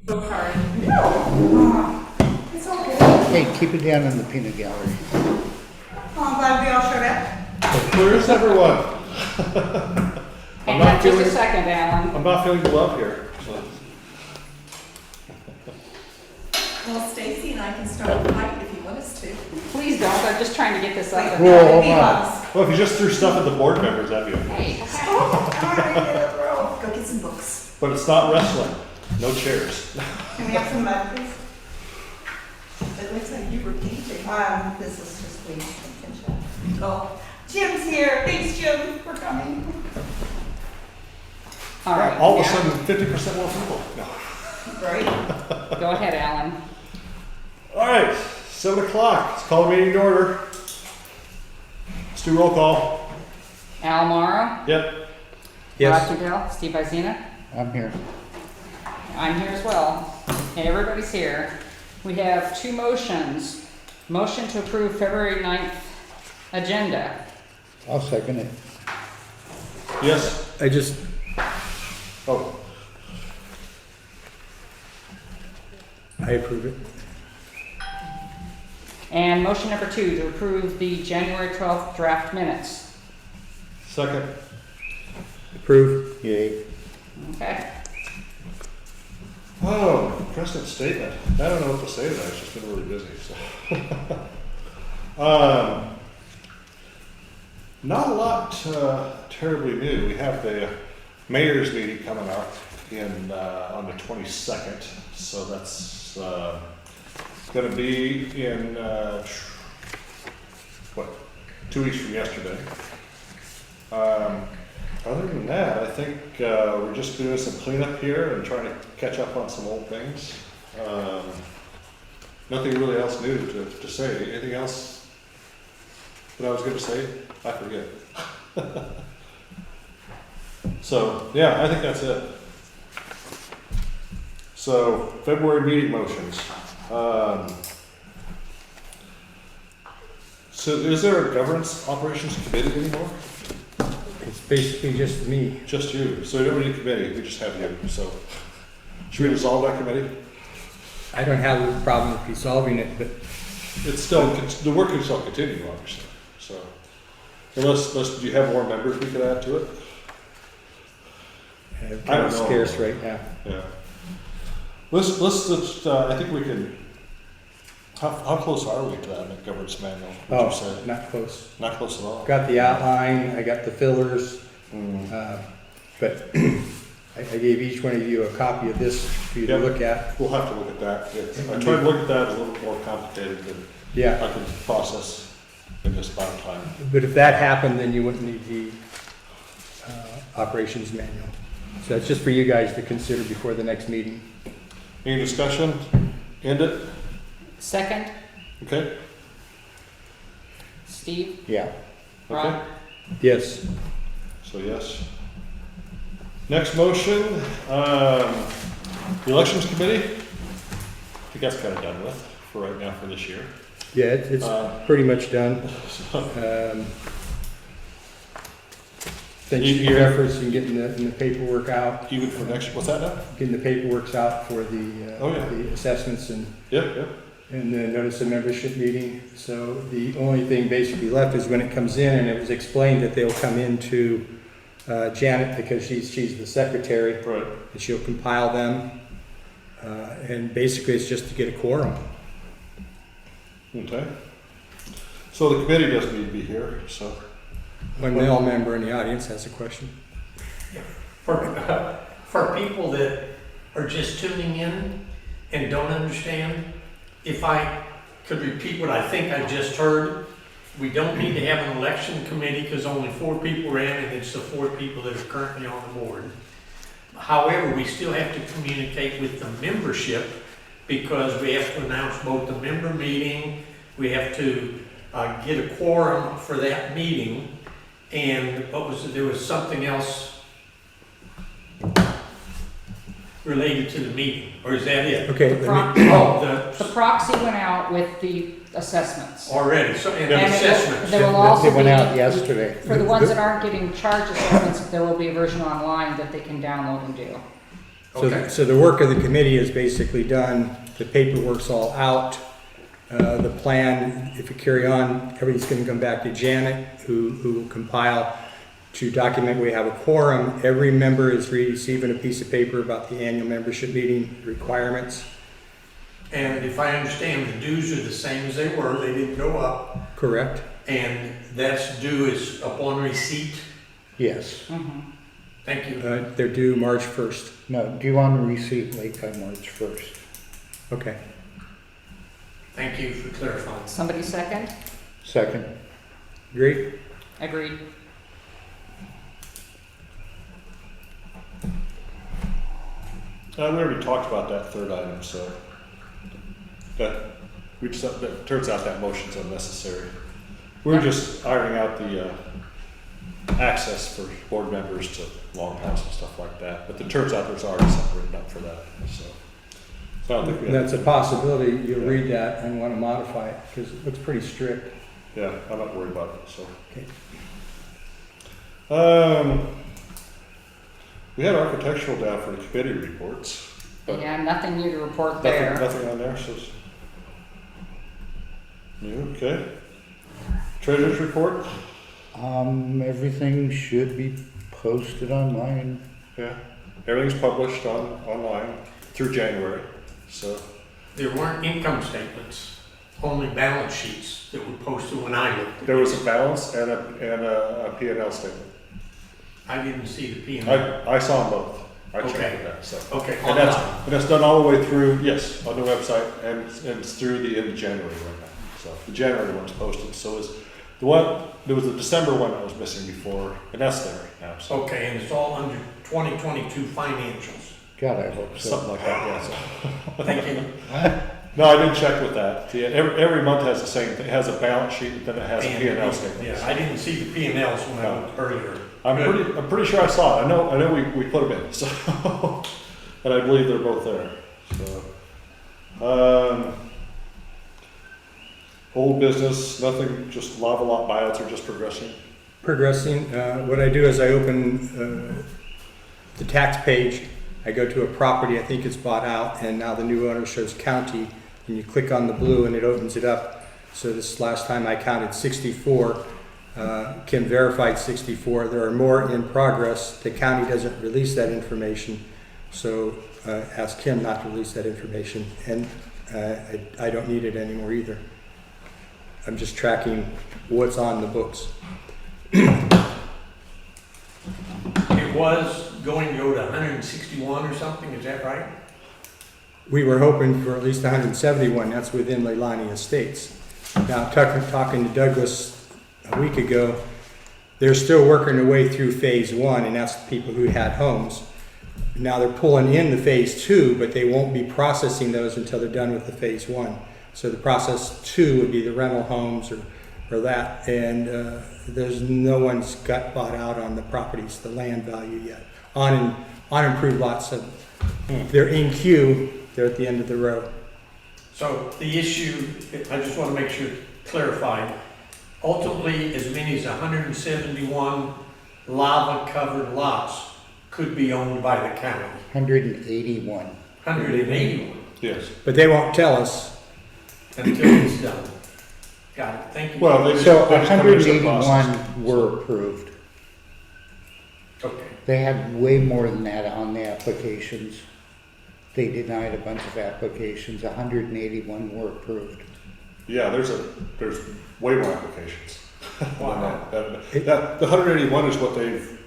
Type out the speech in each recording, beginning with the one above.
So sorry. No. It's okay. Hey, keep it down in the peanut gallery. Oh, I'm glad we all showed up. Where's everyone? Hang on just a second, Alan. I'm not feeling the love here. So. Well, Stacy and I can start a fight if you want us to. Please don't, I'm just trying to get this up. Whoa, hold Be on. honest. Well, if you just threw stuff at the board members, that'd be okay. Hey, Oh, all right, bro. Go get some books. But it's not wrestling. No chairs. Can we have some mud, please? It looks like you were painting. This is just we can chat. Oh, Jim's here. Thanks, Jim, for coming. all right. All of a yeah. sudden, 50% more people. No. Right? Go ahead, Alan. All right, 7 o'clock. Let's call the meeting to order. Let's do roll call. Al Morrow, Yep. Rod Tudell, Steve Izina. I'm here. I'm here as well. Okay, everybody's here. We have two motions. Motion to approve February 9th agenda. I'll second it. Yes. Oh, I approve it. And motion number 2 to approve the January 12th draft minutes. second. Approve. Yay. Okay. Oh, precedent statement. I don't know what to say to that. It's just been really busy. So. Not a lot terribly new. We have the mayor's meeting coming up on the 22nd. So that's going to be in, 2 weeks from yesterday. Other than that, I think we're just doing some cleanup here and trying to catch up on some old things. Nothing really else new to say. Anything else that I was going to say? I forget. So, yeah, I think that's it. So, February meeting motions. So, is there a governance operations committee anymore? It's basically just me. Just you. So we don't need a committee, we just have you. So should we dissolve that committee? I don't have a problem with resolving it, but It's still, the work can still continue, obviously. So unless do you have more members we could add to it? it's I don't know. scarce right now. Yeah. Let's I think we can, how close are we to that governance manual? Would you Oh, say? not close. Not close at all? Got the outline, I got the fillers, but I gave each one of you a copy of this for you to Yep. look at. We'll have to look at that. I tried to look at that, it's a little more complicated than Yeah, I can process in this amount of time. but if that happened, then you wouldn't need the operations manual. So that's just for you guys to consider before the next meeting. Any discussion? End it? Second, Okay? Steve, Yeah. Okay. Ron. Yes. So yes. Next motion, the elections committee. I think that's kind of done with for right now for this year. Yeah, it's pretty much done. Thanks for your efforts in getting the paperwork out. Even for next, what's that now? Getting the paperwork out for the, Oh, yeah. the assessments and Yep. the notice of membership meeting. So the only thing basically left is when it comes in, and it was explained that they'll come into Janet because she's the secretary, Right. and she'll compile them. And basically it's just to get a quorum. Okay. So the committee doesn't need to be here, so. One male member in the audience has a question. For people that are just tuning in and don't understand, if I could repeat what I think I just heard, we don't need to have an election committee because only 4 people ran and it's the 4 people that are currently on the board. However, we still have to communicate with the membership because we have to announce both the member meeting, we have to get a quorum for that meeting, and there was something else related to the meeting, or is that it? Okay, The let me- The proxy went out with the assessments. Already, so, and the And assessments. there will also They be, went out yesterday. for the ones that aren't getting charge assessments, there will be a version online that they can download and do. Okay. So the work of the committee is basically done, the paperwork's all out. The plan, if you carry on, everything's gonna come back to Janet, who will compile to document we have a quorum. Every member is receiving a piece of paper about the annual membership meeting requirements. And if I understand, the dues are the same as they were, they didn't go up, Correct? and that's due is upon receipt? Yes. Thank you. They're due March 1st. No, do you want to receive late by March 1st? Okay. Thank you for clarifying. Somebody second? Second. Agreed? Agreed. We already talked about that third item, so that turns out that motion's unnecessary. We're just ironing out the access for board members to Longhouse and stuff like that, but it turns out there's already something written up for that, so. I don't think we have That's a possibility. You'll read that and want to modify it because it looks pretty strict. Yeah, I'm not worried about it, so. Okay. We had architectural down for the committee reports. But Yeah, nothing new to report there. Nothing on there says. You okay? Treasurer's report? Everything should be posted online. Yeah, everything's published online through January, so. There weren't income statements, only balance sheets that were posted when I looked. There was a balance and a P&L statement. I didn't see the P and L. I saw them both. I Okay. checked that, so. Okay, And that's done all the way through, yes, on the website, and it's through the end of January right now. So the January one's posted, so is there was the December one that was missing before, and that's there now, so. Okay, and it's all under 2022 financials. God, I hope so. Something like that, yeah. So. Thank you. No, I didn't check with that. Yeah, every month has the same thing. It has a balance sheet, and then it has a P&L statement. Yeah, I didn't see the P and Ls when I looked earlier. I'm pretty sure I saw it. I know we put them in, so. And I believe they're both there, so. Old business, nothing, just lava lot buyouts are just progressing. Progressing. What I do is I open the tax page. I go to a property, I think it's bought out, and now the new owner shows county, and you click on the blue and it opens it up. So this last time I counted 64. Kim verified 64. There are more in progress. The county doesn't release that information, so ask Kim not to release that information, and I don't need it anymore either. I'm just tracking what's on the books. It was going to go to 161 or something, is that right? We were hoping for at least 171, that's within Leilani Estates. Now, talking to Douglas a week ago, they're still working their way through phase one, and that's the people who had homes. Now they're pulling in the phase two, but they won't be processing those until they're done with the phase one. So the process two would be the rental homes or that, and there's no one's got bought out on the properties, the land value yet, on improved lots. So they're in queue, they're at the end of the row. So the issue, I just want to make sure clarified. Ultimately, as many as 171 lava-covered lots could be owned by the county. 181. 181 Yes. But they won't tell us. until it's done. Got it. Thank you. Well, they So just come into the process. 181 were approved. Okay. They had way more than that on the applications. They denied a bunch of applications. 181 were approved. Yeah, there's way more applications. Wow. The 181 is what they've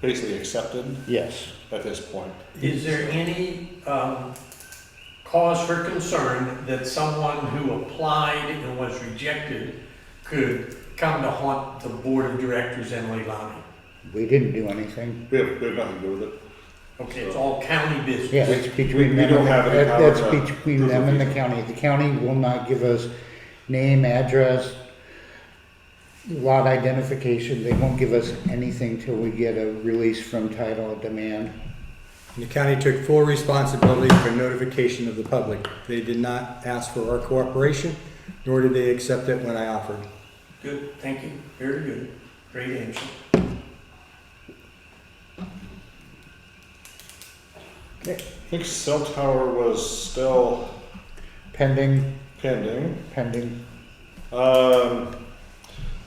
basically accepted Yes. at this point. Is there any cause for concern that someone who applied and was rejected could come to haunt the board of directors in Leilani? We didn't do anything. We have nothing to do with it. Okay, it's all county business. Yeah, it's between we them. don't and have any power That's to between approve them and the it. county. The county will not give us name, address, lot identification. They won't give us anything till we get a release from title of demand. And the county took full responsibility for notification of the public. They did not ask for our cooperation, nor did they accept it when I offered. Good, thank you. Very good. Great answer. I think cell tower was still Pending, pending. pending.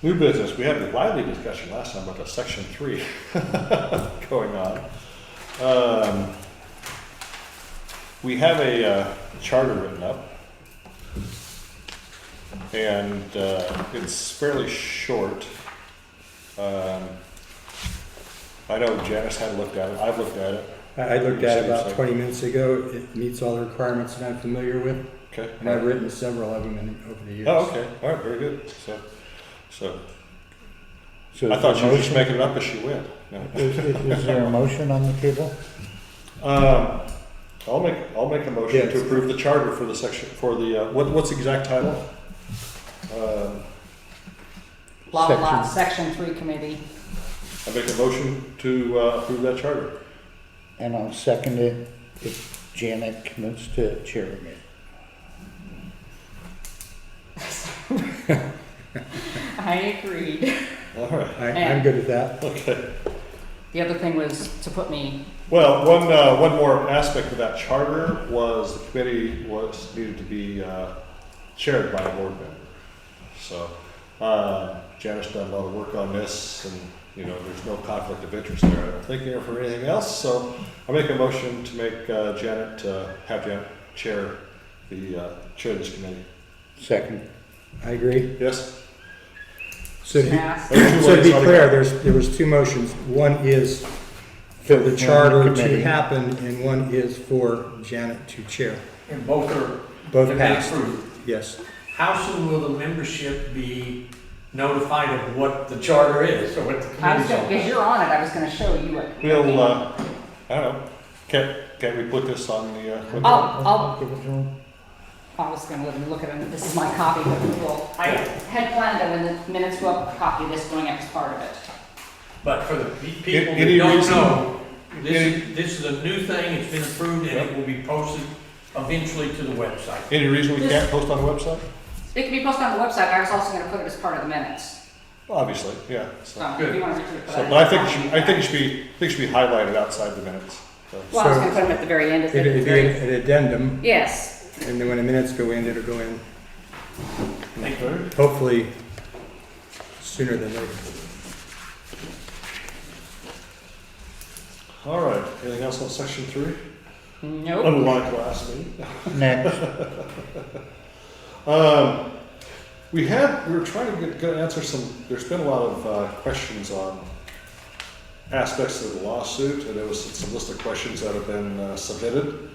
New business, we had a lively discussion last time about the section 3 going on. We have a charter written up, and it's fairly short. I know Janice had looked at it, I've looked at it. I looked at it about So- 20 minutes ago. It meets all the requirements that I'm familiar with, Okay. and I've written several of them over the years. Oh, okay, all right, very good. So So I is thought there she a was just motion? making it up as she went. No. Is there a motion on the table? I'll make a motion Yes. to approve the charter for the section, for the, what's the exact title? Blah, blah, blah, section 3 committee. I make a motion to approve that charter. And I'll second it if Janet commits to chairing it. I agreed. All right, I'm good with that. okay. The other thing was to put me, Well, one more aspect of that charter was the committee needed to be chaired by a board member. So Janice done a lot of work on this, and there's no conflict of interest there. I don't think there for anything else. So I make a motion to make have Janet chair this committee. Second. I agree. Yes. So to be, asked. so to be clear, there was two motions. One is for the charter to Committee. happen, and one is for Janet to chair. And both are Both to be passed. approved. Yes. How soon will the membership be notified of what the charter is, or what the I was committee's gonna, all because about? you're on it, I was gonna show you it. We'll I don't know. Can't we put this on the? I'll- Give it to him. I was gonna let me look at it, this is my copy, but well, I had planned that when the minutes go up, copy this going up as part of it. But for the people that Any don't reason- know, this is a new thing, it's been approved, and it will be posted eventually to the website. Any reason we can't post on the website? It can be posted on the website, I was also gonna put it as part of the minutes. Obviously, yeah. So, So if you wanna read through it. but I think it should be highlighted outside the minutes. So. Well, I was gonna put them at the very end of It'd be it. an addendum, Yes, and then when the minutes go in, it'll go in Thank you. hopefully sooner than later. All right. Anything else on section 3? nope. Unlike last meeting. Next. We were trying to answer some. There's been a lot of questions on aspects of the lawsuit, and there was some list of questions that have been submitted.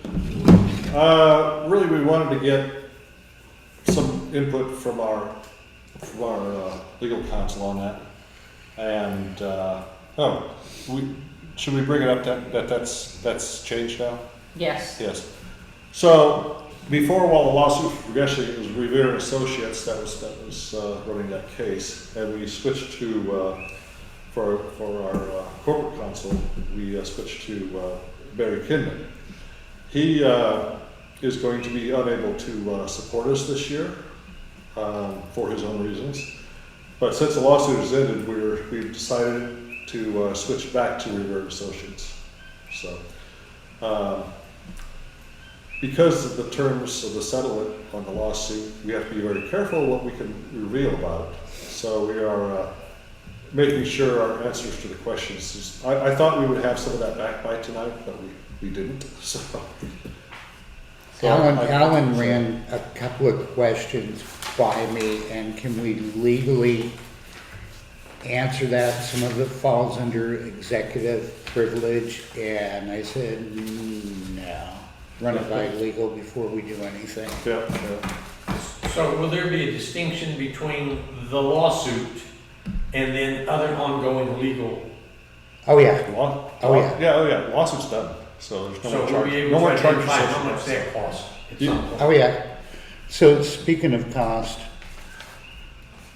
Really, we wanted to get some input from our legal counsel on that. And should we bring it up that that's changed now? Yes, Yes. So before, while the lawsuit was progressing, it was Revere and Associates that was running that case, and we switched to for our corporate counsel, we switched to Barry Kinman. He is going to be unable to support us this year for his own reasons. But since the lawsuit has ended, we've decided to switch back to Revere and Associates. So. Because of the terms of the settlement on the lawsuit, we have to be very careful what we can reveal about it. So we are making sure our answers to the questions. I thought we would have some of that back by tonight, but we didn't. So Alan ran a couple of questions by me, and can we legally answer that? Some of it falls under executive privilege, and I said, no. Run it by legal before we do anything. yeah. So will there be a distinction between the lawsuit and then other ongoing legal? Oh, yeah. Oh yeah. Lawsuit's done. So there's no So more we'll charge. be No able more to charges. identify how much that costs at Yeah. some point. Oh, yeah. So speaking of cost,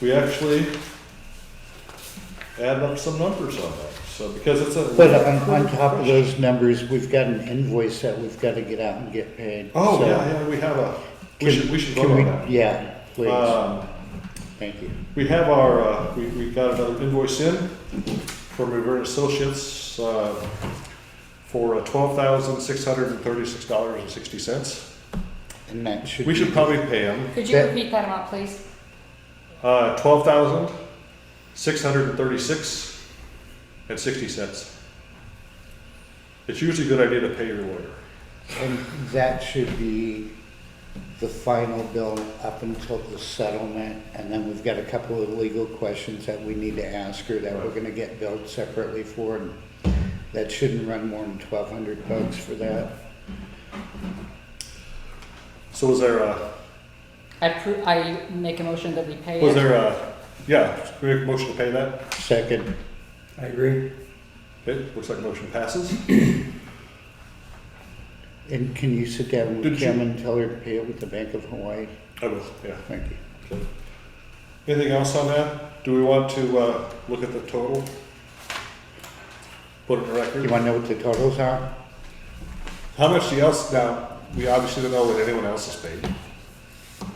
We actually add up some numbers on that. So because it's a. but on top of those numbers, we've got an invoice that we've got to get out and get paid. Oh, So yeah, we have a. We should can vote on that. Yeah, please. Um, Thank you. We have our, we got another invoice in from Revere Associates for for $12,636.60. And that should We should be- probably pay them Could you That- repeat that amount, please? $12,636.60. It's usually a good idea to pay your lawyer. And that should be the final bill up until the settlement, and then we've got a couple of legal questions that we need to ask her that we're gonna get billed separately for, and that shouldn't run more than $1,200 for that. So was there a, I make a motion that we pay was it. there a, yeah, we make a motion to pay that? Second, I agree. Okay, looks like the motion passes. and can you sit down Did with you- Kim and tell her to pay it with the Bank of Hawaii? I will, yeah. Thank you. Anything else on that? Do we want to look at the total? Put it in the You record? wanna know what the totals are? How much the else, now, we obviously don't know what anyone else has paid.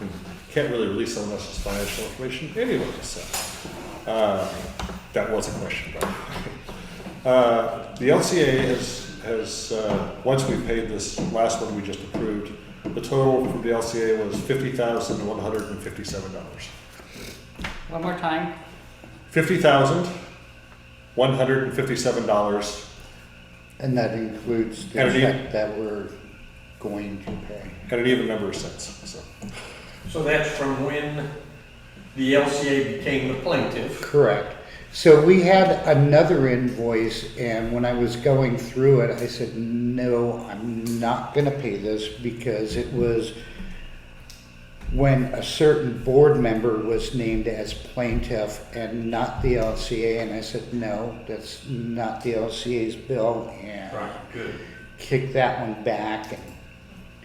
And can't really release someone else's financial information anyway, so. That was a question, by the way. The LCA has, once we paid this last one we just approved, the total from the LCA was $50,157. One more time. $50,157, And that includes the And it- check that we're going to pay. and an even number of cents, so. So that's from when the LCA became the plaintiff. Correct. So we had another invoice, and when I was going through it, I said, no, I'm not gonna pay this, because it was when a certain board member was named as plaintiff and not the LCA, and I said, no, that's not the LCA's bill, and Good. kicked that one back, and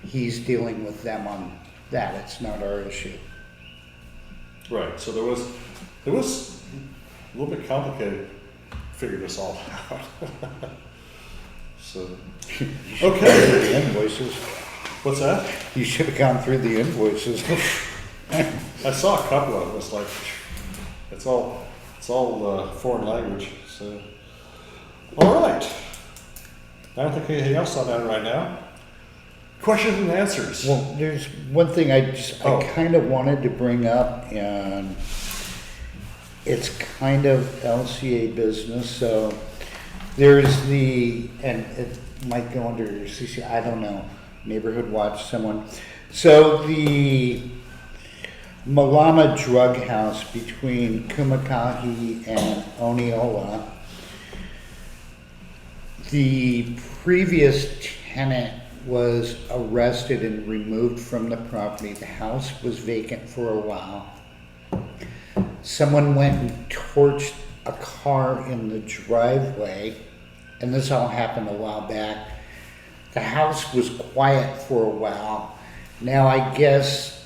he's dealing with them on that, it's not our issue. Right, so there was a little bit complicated to figure this all out. So, okay, The invoices, what's that? you should have gone through the invoices. I saw a couple of them, it's like, it's all foreign language, so. All right. I don't think anything else on that right now. Questions and answers. Well, there's one thing I Oh. kind of wanted to bring up, and it's kind of LCA business, so there's and it might go under CC, I don't know, Neighborhood Watch, someone. So the Malama Drug House between Kumakahi and Oniola, the previous tenant was arrested and removed from the property. The house was vacant for a while. Someone went and torched a car in the driveway, and this all happened a while back. The house was quiet for a while. Now I guess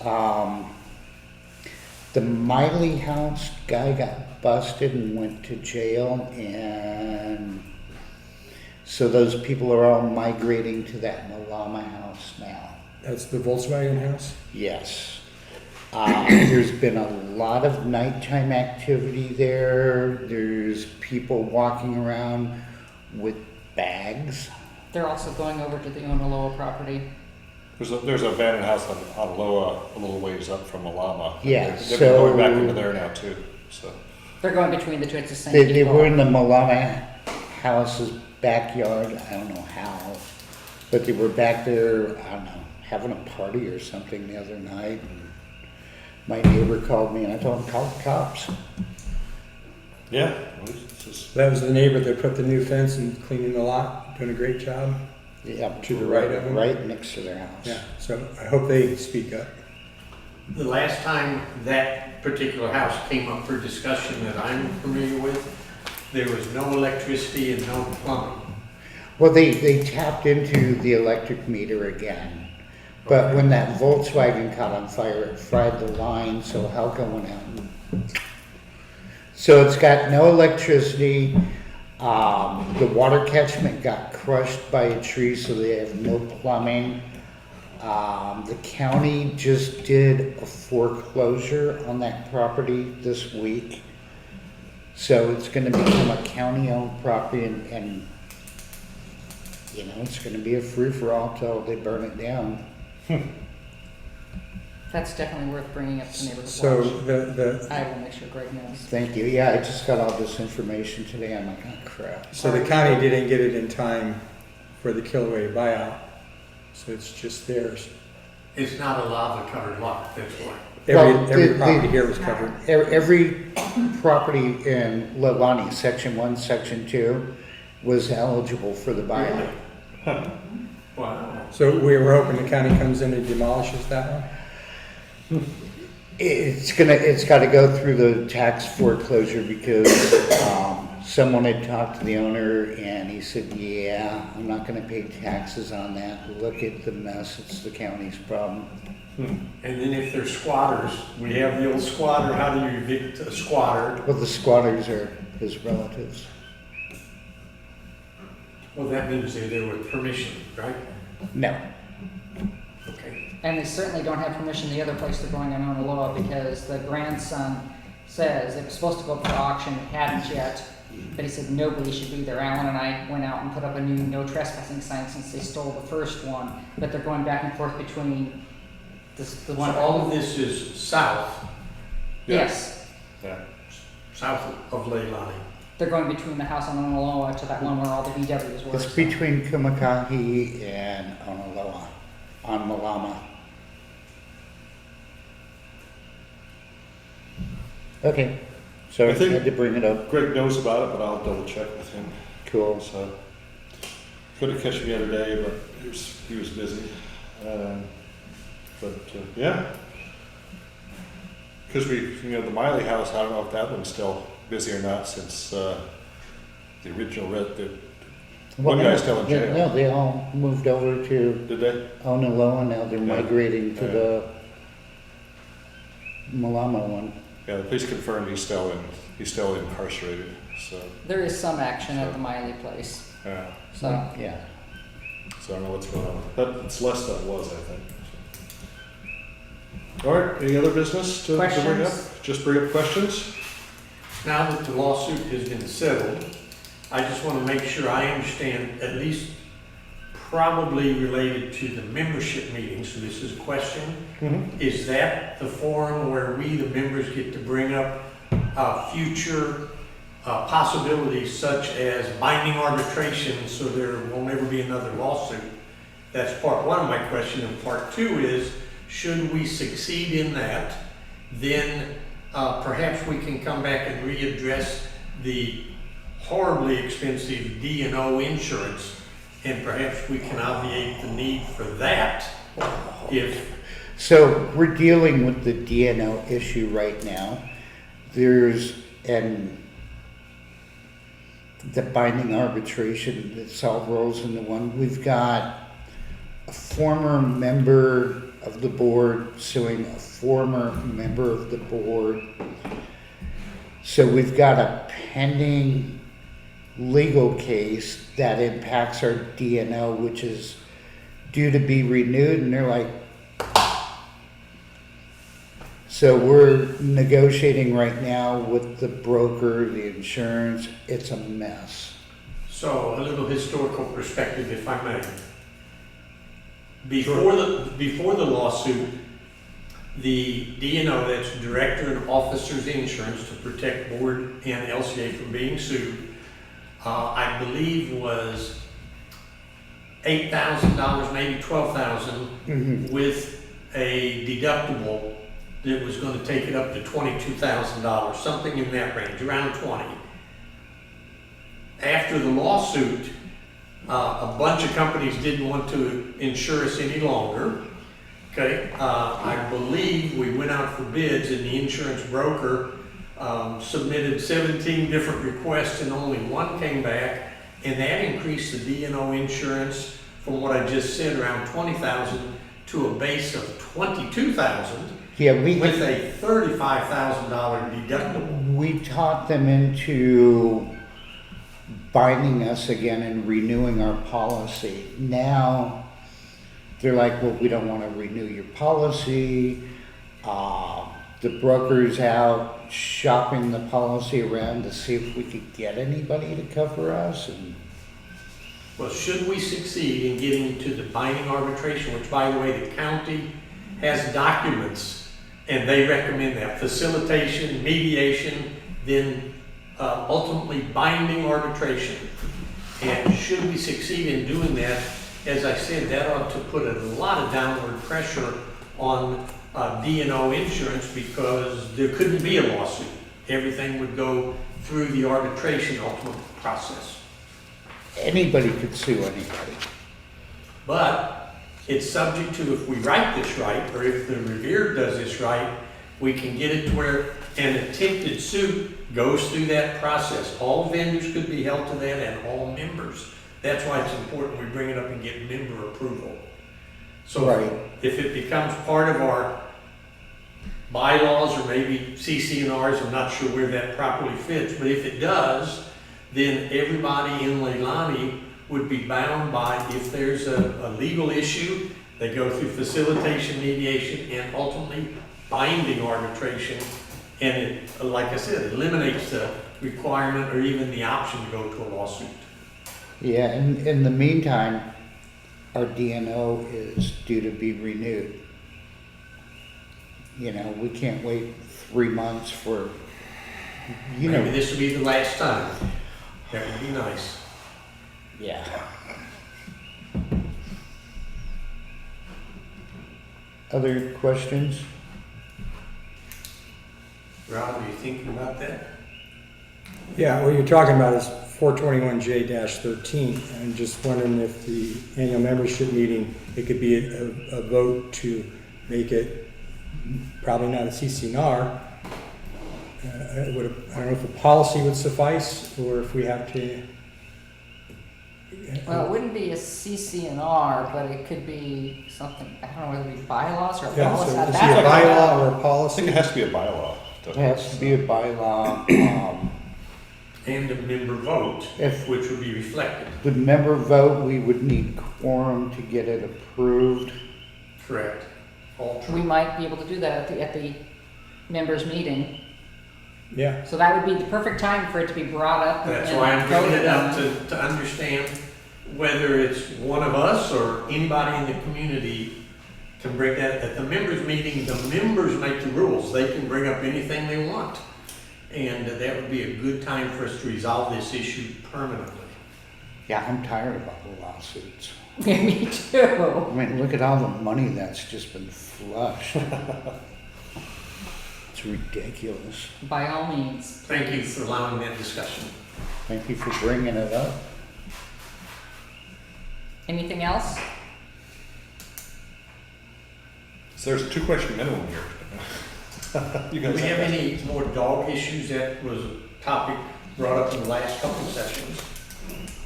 the Miley house guy got busted and went to jail, and so those people are all migrating to that Malama house now. That's the Volkswagen house? Yes. There's been a lot of nighttime activity there. There's people walking around with bags. They're also going over to the Onaloa property. There's an abandoned house on Loa, a little ways up from Malama. Yeah, They've been going back so- into there now too, so. They're going between the two, it's the same They people. were in the Malama house's backyard, I don't know how, but they were back there, I don't know, having a party or something the other night. And my neighbor called me and I told him, call the cops. Yeah, well, it's just, That was the neighbor that put the new fence and cleaning the lot, doing a great job. Yeah, To the right of them? Right next to their house. Yeah, so I hope they speak up. The last time that particular house came up for discussion that I'm familiar with, there was no electricity and no plumbing. Well, they tapped into the electric meter again, but when that Volkswagen caught on fire, it fried the line, so Helga went out. So it's got no electricity. The water catchment got crushed by a tree, so they have no plumbing. The county just did a foreclosure on that property this week. So it's gonna become a county-owned property, and you know, it's gonna be a free-for-all till they burn it down. That's definitely worth bringing up to neighborhood So watch. the, I will make sure Greg knows. Thank you. Yeah, I just got all this information today. I'm like, oh crap. so the county didn't get it in time for the Kilway buyout, so it's just theirs. It's not a lava-covered lot, that's why. Well, Every the- property here was covered. Every property in Leilani, Section 1, Section 2, was eligible for the buyout. Wow. So we were hoping the county comes in and demolishes that one? It's gotta go through the tax foreclosure because, someone had talked to the owner and he said, yeah, I'm not gonna pay taxes on that. Look at the mess, it's the county's problem. And then if they're squatters, we have the old squatter, how do you evict a squatter? Well, the squatters are his relatives. Well, that means they're there with permission, right? No, Okay. And they certainly don't have permission the other place they're going on Mauna Loa because the grandson says it was supposed to go up for auction, it hadn't yet. But he said nobody should be there. Alan and I went out and put up a new no trespassing sign since they stole the first one. But they're going back and forth between the So one. all of this is south, Yes, Yeah. south of Leilani. they're going between the house on Mauna Loa to that one where all the VWs were. it's between Kumakahi and Onaloa, on Malama. Okay, so I I think- had to bring it up. Greg knows about it, but I'll double check with him. Cool. So, couldn't catch him the other day, but he was busy. Yeah. Because the Miley house, I don't know if that one's still busy or not since the original one guy's still in jail. No, they all moved over to Did they? Onaloa, now they're Yeah. migrating to Yeah. the Malama one. Yeah, the police confirmed he's still incarcerated. So, There is some action at the Miley place. yeah. So Yeah. So I don't know what's going on. But it's less than it was, I think. All right. Any other business to bring up? Questions? Just bring up questions. Now that the lawsuit has been settled, I just want to make sure I understand, at least probably related to the membership meeting, so this is a question. Mm-hmm. Is that the forum where we, the members, get to bring up future possibilities such as binding arbitration so there won't ever be another lawsuit? That's part one of my question. And part two is, should we succeed in that, then perhaps we can come back and readdress the horribly expensive D&O insurance, and perhaps we can obviate the need for that if, So we're dealing with the DNO issue right now. There's the binding arbitration that's all rolls into one. We've got a former member of the board suing a former member of the board. So we've got a pending legal case that impacts our DNO, which is due to be renewed, and they're like, so we're negotiating right now with the broker, the insurance. It's a mess. so a little historical perspective, if I may. Before the lawsuit, the D&O, that's Director and Officers Insurance to protect board and LCA from being sued, I believe was $8,000, maybe $12,000, with a deductible that was going to take it up to $22,000, something in that range, around 20. After the lawsuit, a bunch of companies didn't want to insure us any longer. Okay, I believe we went out for bids and the insurance broker submitted 17 different requests and only one came back, and that increased the D&O insurance from what I just said, around 20,000 to a base of 22,000 Yeah, with a $35,000 deductible. we talked them into binding us again and renewing our policy. Now, they're like, well, we don't want to renew your policy. The broker's out shopping the policy around to see if we could get anybody to cover us. And Well, should we succeed in getting to the binding arbitration, which by the way, the county has documents and they recommend that facilitation, mediation, then ultimately binding arbitration. And should we succeed in doing that, as I said, that ought to put a lot of downward pressure on D&O insurance because there couldn't be a lawsuit. Everything would go through the arbitration ultimate process. Anybody could sue anybody. But it's subject to, if we write this right, or if the Revere does this right, we can get it to where an attempted suit goes through that process. All vendors could be held to that and all members. That's why it's important we bring it up and get member approval. So Right. if it becomes part of our bylaws or maybe CC&Rs, I'm not sure where that properly fits, but if it does, then everybody in Leilani would be bound by, if there's a legal issue, they go through facilitation, mediation, and ultimately binding arbitration. And it, like I said, eliminates the requirement or even the option to go to a lawsuit. Yeah, and in the meantime, our DNO is due to be renewed. You know, we can't wait 3 months for, you Maybe know. this will be the last time. That would be nice. Yeah. Other questions? Rob, are you thinking about that? Yeah, what you're talking about is 421J-13. I'm just wondering if the annual membership meeting, it could be a vote to make it probably not a CC&R. I don't know if a policy would suffice or if we have to. Well, it wouldn't be a CC&R, but it could be something, I don't know whether it be bylaws or a Yeah, policy. so is it That's a what I bylaw or a I think policy? it has to be a bylaw. It has to be a bylaw. And a member vote, If which would be reflected. the member vote, we would need quorum to get it approved. Correct. All true. We might be able to do that at the members' meeting. Yeah, So that would be the perfect time for it to be brought up. That's and why I'm bringing voted it up on. to understand whether it's one of us or anybody in the community can bring that. At the members' meeting, the members make the rules. They can bring up anything they want. And that would be a good time for us to resolve this issue permanently. Yeah, I'm tired of all the lawsuits. Yeah, me too. I mean, look at all the money that's just been flushed. It's ridiculous. By all means. Thank you for allowing that discussion. Thank you for bringing it up. Anything else? So there's a 2-question minimum here. You Do guys we have that? any more dog issues? That was a topic brought up in the last couple of sessions.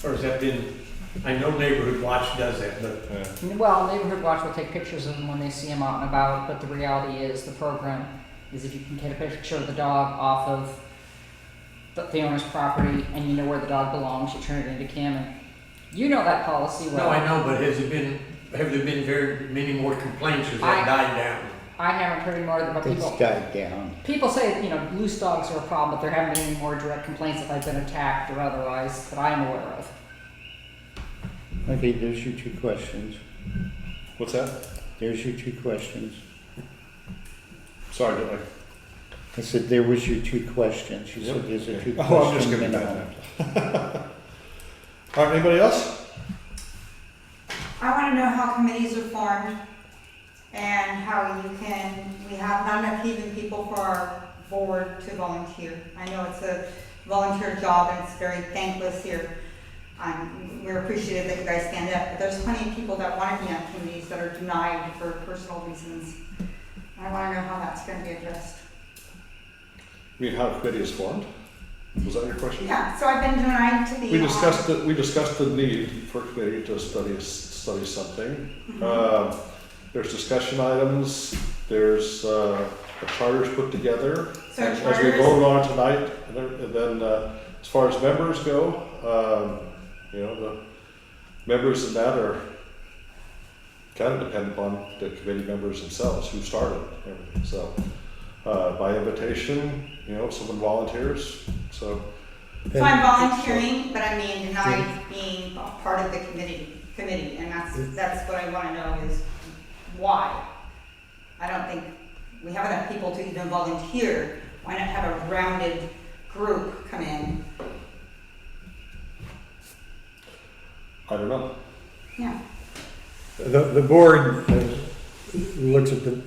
Or has that been, I know Neighborhood Watch does that, but Yeah. Well, Neighborhood Watch will take pictures of them when they see them out and about, but the reality is the program is if you can get a picture of the dog off of the owner's property and you know where the dog belongs, you turn it into Kim. And you know that policy well. no, I know, but have there been very many more complaints, or has that died down? I haven't heard any more about It's people. died down. People say, you know, loose dogs are a problem, but there haven't been any more direct complaints if I've been attacked or otherwise that I'm aware of. Okay, there's your 2 questions. What's that? There's your 2 questions. Sorry, did I said there was your 2 questions. You said there's a 2 question Oh, I'm just giving minimum. that. All right, anybody else? I want to know how committees are formed and how we have not enough even people for our board to volunteer. I know it's a volunteer job and it's very thankless here. We're appreciative that you guys stand up, but there's plenty of people that want to be on committees that are denied for personal reasons. I want to know how that's going to be addressed. You mean how a committee is formed? Was that your question? Yeah, so I've been denied to be We on. discussed the need for a committee to study something. Mhm. There's discussion items, there's a charter's put together. So As we charters- voted on tonight, and then as far as members go, the members in that are kind of dependent upon the committee members themselves, who started everything. So by invitation, someone volunteers. So So I'm volunteering, but I'm being denied being a part of the committee, and that's what I wanna know is why. I don't think, we have enough people to even volunteer, why not have a rounded group come in? I don't know. Yeah, The board looks at the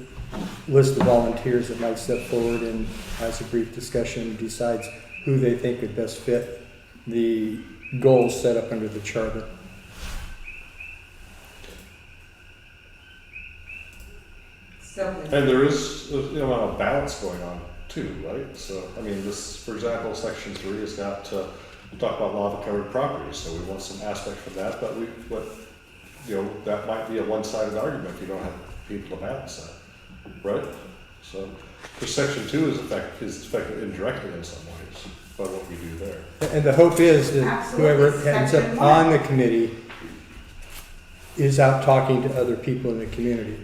list of volunteers that might step forward and has a brief discussion, decides who they think would best fit the goals set up under the charter. so, And there is a balance going on too, right? So, I mean, this, for example, section 3 has got, we talk about law of covered property, so we want some aspect from that, but that might be a one-sided argument if you don't have people to balance that, right? So, for section 2 is affected indirectly in some ways by what we do there. And the hope is that whoever Absolutely. ends Section up on the committee is out talking to other people in the community,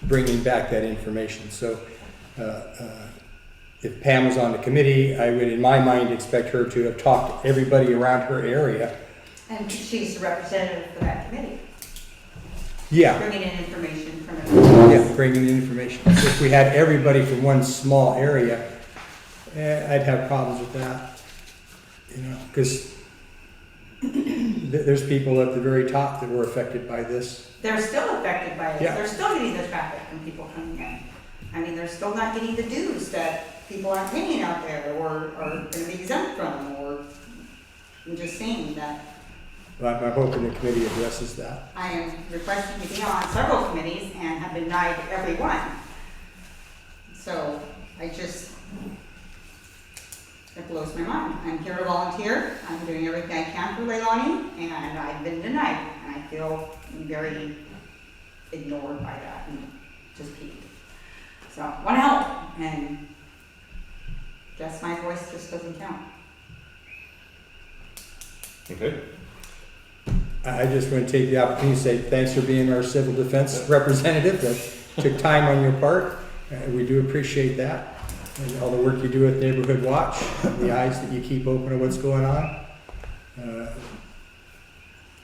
bringing back that information. So if Pam was on the committee, I would, in my mind, expect her to have talked to everybody around her area. and she's the representative for that committee, Yeah, bringing in information from everyone. yeah, bringing in information. If we had everybody from one small area, I'd have problems with that. Because there's people at the very top that were affected by this. They're still affected by it. Yeah. They're still getting the traffic from people coming in. I mean, they're still not getting the dues that people aren't paying out there or are gonna be exempt from, or I'm just saying that But I'm hoping the committee addresses that. I am requesting to be on several committees and have been denied every one. So it blows my mind. I'm here to volunteer. I'm doing everything I can for Leilani, and I've been denied. And I feel very ignored by that and just peeved. So, want to help, and guess my voice just doesn't count. Okay? I just want to take the opportunity to say thanks for being our civil defense representative. That took time on your part. We do appreciate that. And all the work you do with Neighborhood Watch, the eyes that you keep open to what's going on.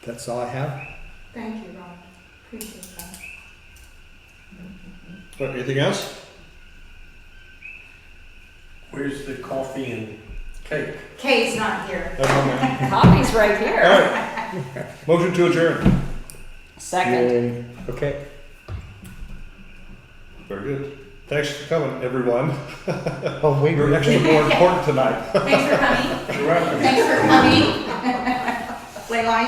That's all I have. Thank you, Rob. Appreciate that. Anything else? Where's the coffee and cake? Kay's not here. That's on there. Coffee's right All here. right. Motion to adjourn. Second. Okay. Very good. Thanks for coming, everyone. Oh, wait, You're actually more important tonight. Thanks for coming. You're welcome. Thanks for coming. Leilani's